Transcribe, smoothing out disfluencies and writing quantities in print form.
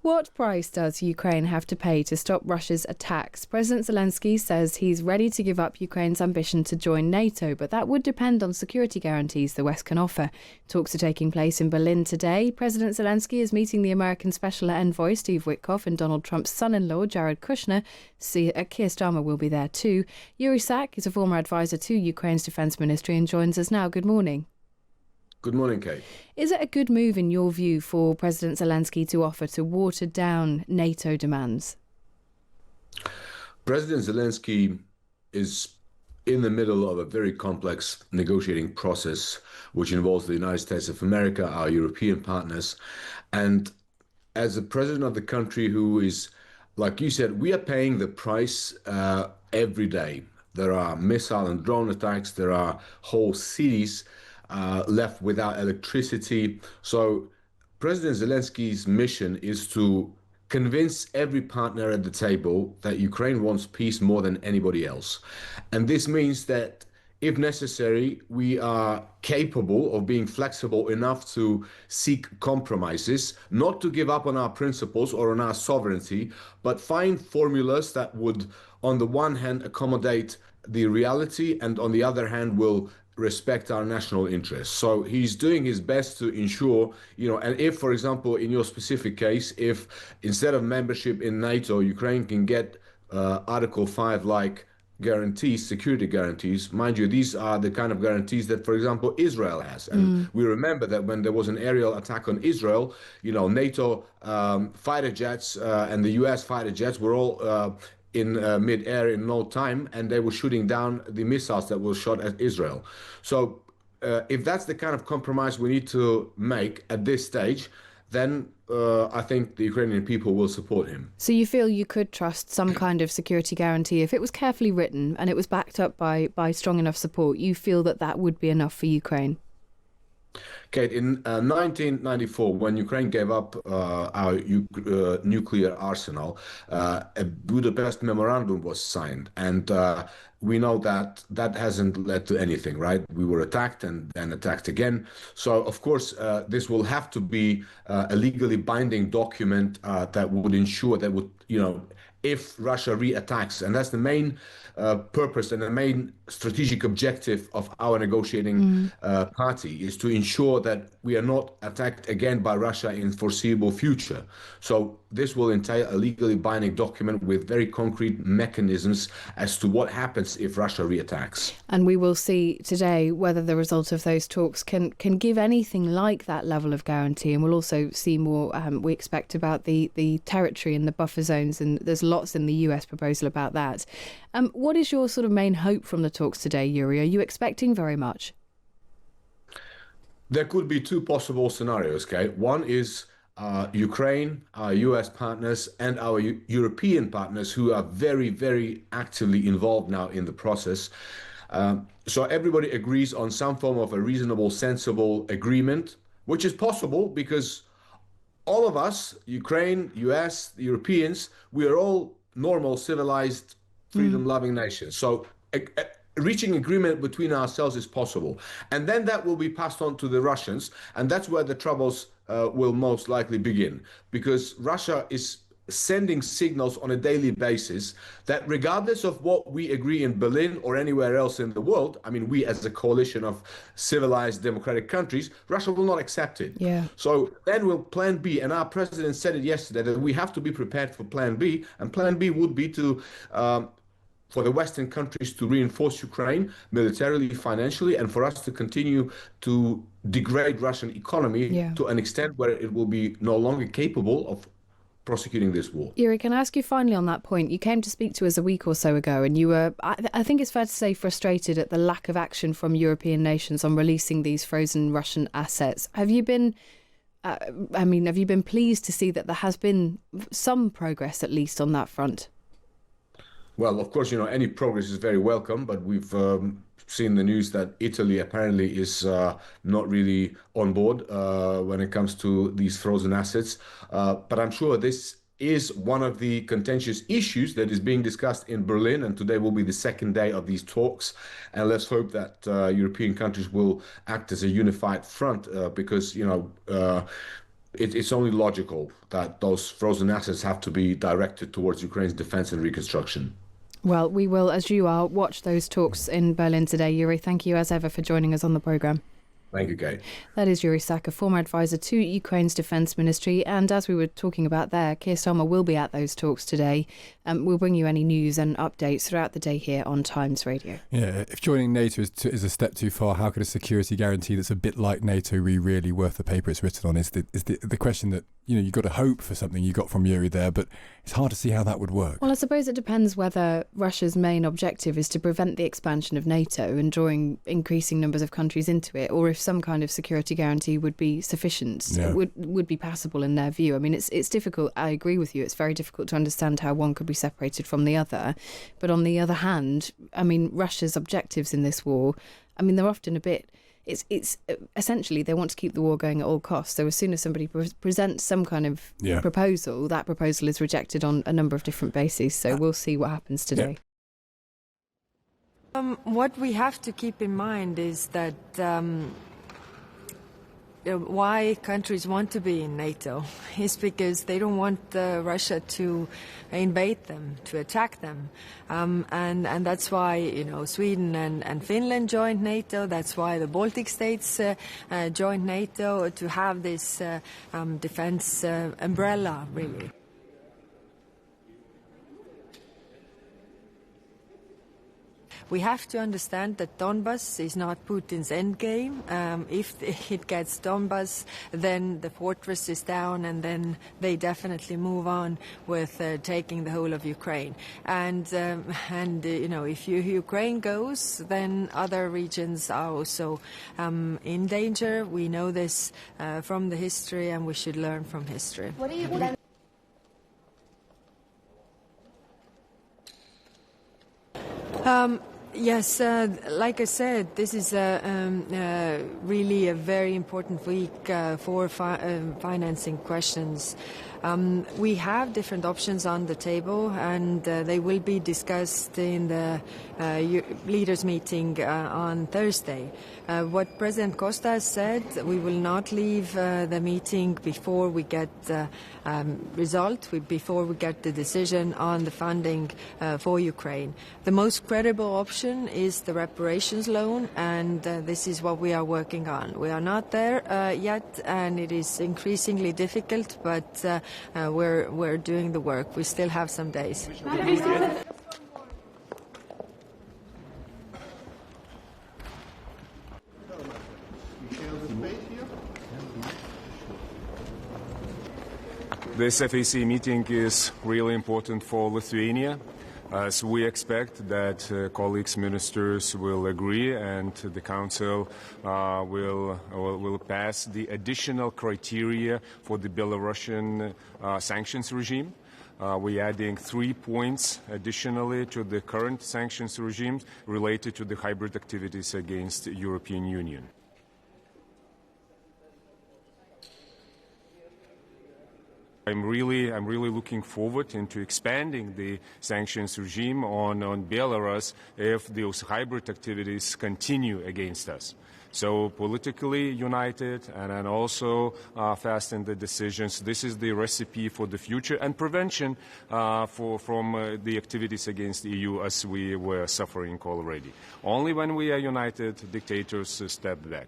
What price does Ukraine have to pay to stop Russia's attacks? President Zelensky says he's ready to give up Ukraine's ambition to join NATO, but that would depend on security guarantees the West can offer. Talks are taking place in Berlin today. President Zelensky is meeting the American Special Envoy Steve Witkoff and Donald Trump's son-in-law Jared Kushner. Keir Starmer will be there too. Yuri Sak is a former advisor to Ukraine's defence ministry and joins us now. Good morning. Good morning, Kate. Is it a good move, in your view, for President Zelensky to offer to water down NATO demands? President Zelensky is in the middle of a very complex negotiating process, which involves the United States of America, our European partners. And as the president of the country who is, like you said, we are paying the price every day. There are missile and drone attacks. There are whole cities left without electricity. So President Zelensky's mission is to convince every partner at the table that Ukraine wants peace more than anybody else. And this means that if necessary, we are capable of being flexible enough to seek compromises, not to give up on our principles or on our sovereignty, but find formulas that would, on the one hand, accommodate the reality and on the other hand will respect our national interests. So he's doing his best to ensure, and if, for example, in your specific case, if instead of membership in NATO, Ukraine can get Article 5-like guarantees, security guarantees, mind you, these are the kind of guarantees that, for example, Israel has. And we remember that when there was an aerial attack on Israel, NATO fighter jets and the US fighter jets were all in mid-air in no time, and they were shooting down the missiles that were shot at Israel. So if that's the kind of compromise we need to make at this stage, then I think the Ukrainian people will support him. So you feel you could trust some kind of security guarantee if it was carefully written and it was backed up by strong enough support? You feel that would be enough for Ukraine? Kate, in 1994, when Ukraine gave up our nuclear arsenal, a Budapest memorandum was signed. And we know that that hasn't led to anything, right? We were attacked and attacked again. So, of course, this will have to be a legally binding document that would ensure that would, if Russia re-attacks, and that's the main purpose and the main strategic objective of our negotiating party, is to ensure that we are not attacked again by Russia in foreseeable future. So this will entail a legally binding document with very concrete mechanisms as to what happens if Russia re-attacks. And we will see today whether the result of those talks can give anything like that level of guarantee. And we'll also see more, we expect, about the territory and the buffer zones. And there's lots in the US proposal about that. What is your sort of main hope from the talks today, Yuri? Are you expecting very much? There could be two possible scenarios, Kate. One is Ukraine, our US partners, and our European partners who are very, very actively involved now in the process. So everybody agrees on some form of a reasonable, sensible agreement, which is possible because all of us, Ukraine, US, the Europeans, we are all normal, civilized, freedom-loving nations. So reaching agreement between ourselves is possible. And then that will be passed on to the Russians. And that's where the troubles will most likely begin, because Russia is sending signals on a daily basis that regardless of what we agree in Berlin or anywhere else in the world, I mean, we as a coalition of civilized democratic countries, Russia will not accept it. Yeah. So then will plan B, and our president said it yesterday, that we have to be prepared for plan B, and plan B would be to for the Western countries to reinforce Ukraine militarily, financially, and for us to continue to degrade Russian economy to an extent where it will be no longer capable of prosecuting this war. Yuri, can I ask you finally on that point? You came to speak to us a week or so ago, and you were, I think it's fair to say, frustrated at the lack of action from European nations on releasing these frozen Russian assets. Have you been, have you been pleased to see that there has been some progress, at least on that front? Well, of course, any progress is very welcome, but we've seen the news that Italy apparently is not really on board when it comes to these frozen assets. But I'm sure this is one of the contentious issues that is being discussed in Berlin, and today will be the second day of these talks. And let's hope that European countries will act as a unified front because, It's only logical that those frozen assets have to be directed towards Ukraine's defense and reconstruction. Well, we will, as you are, watch those talks in Berlin today. Yuri, thank you as ever for joining us on the programme. Thank you, Kate. That is Yuri Saka, former advisor to Ukraine's defence ministry. And as we were talking about there, Keir Starmer will be at those talks today. We'll bring you any news and updates throughout the day here on Times Radio. Yeah, if joining NATO is a step too far, how could a security guarantee that's a bit like NATO be really worth the paper it's written on? Is the question that, you've got to hope for something you got from Yuri there, but it's hard to see how that would work. Well, I suppose it depends whether Russia's main objective is to prevent the expansion of NATO and drawing increasing numbers of countries into it, or if some kind of security guarantee would be sufficient, would be passable in their view. I mean, it's difficult. I agree with you. It's very difficult to understand how one could be separated from the other. But on the other hand, I mean, Russia's objectives in this war, I mean, they're often a bit... It's essentially they want to keep the war going at all costs. So as soon as somebody presents some kind of proposal, that proposal is rejected on a number of different bases. So we'll see what happens today. What we have to keep in mind is that why countries want to be in NATO is because they don't want Russia to invade them, to attack them. And that's why, Sweden and Finland joined NATO. That's why the Baltic states joined NATO, to have this defense umbrella, really. We have to understand that Donbas is not Putin's endgame. If it gets Donbas, then the fortress is down, and then they definitely move on with taking the whole of Ukraine. And if Ukraine goes, then other regions are also in danger. We know this from the history, and we should learn from history. Yes, like I said, this is really a very important week for financing questions. We have different options on the table, and they will be discussed in the leaders' meeting on Thursday. What President Costa has said, we will not leave the meeting before we get before we get the decision on the funding for Ukraine. The most credible option is the reparations loan, and this is what we are working on. We are not there yet, and it is increasingly difficult, but we're doing the work. We still have some days. This FAC meeting is really important for Lithuania, as we expect that colleagues ministers will agree and the Council will pass the additional criteria for the Belarusian sanctions regime. We're adding 3 points additionally to the current sanctions regime related to the hybrid activities against the European Union. I'm really looking forward into expanding the sanctions regime on Belarus if those hybrid activities continue against us. So politically united and then also fast in the decisions. This is the recipe for the future and prevention from the activities against the EU as we were suffering already. Only when we are united, dictators step back.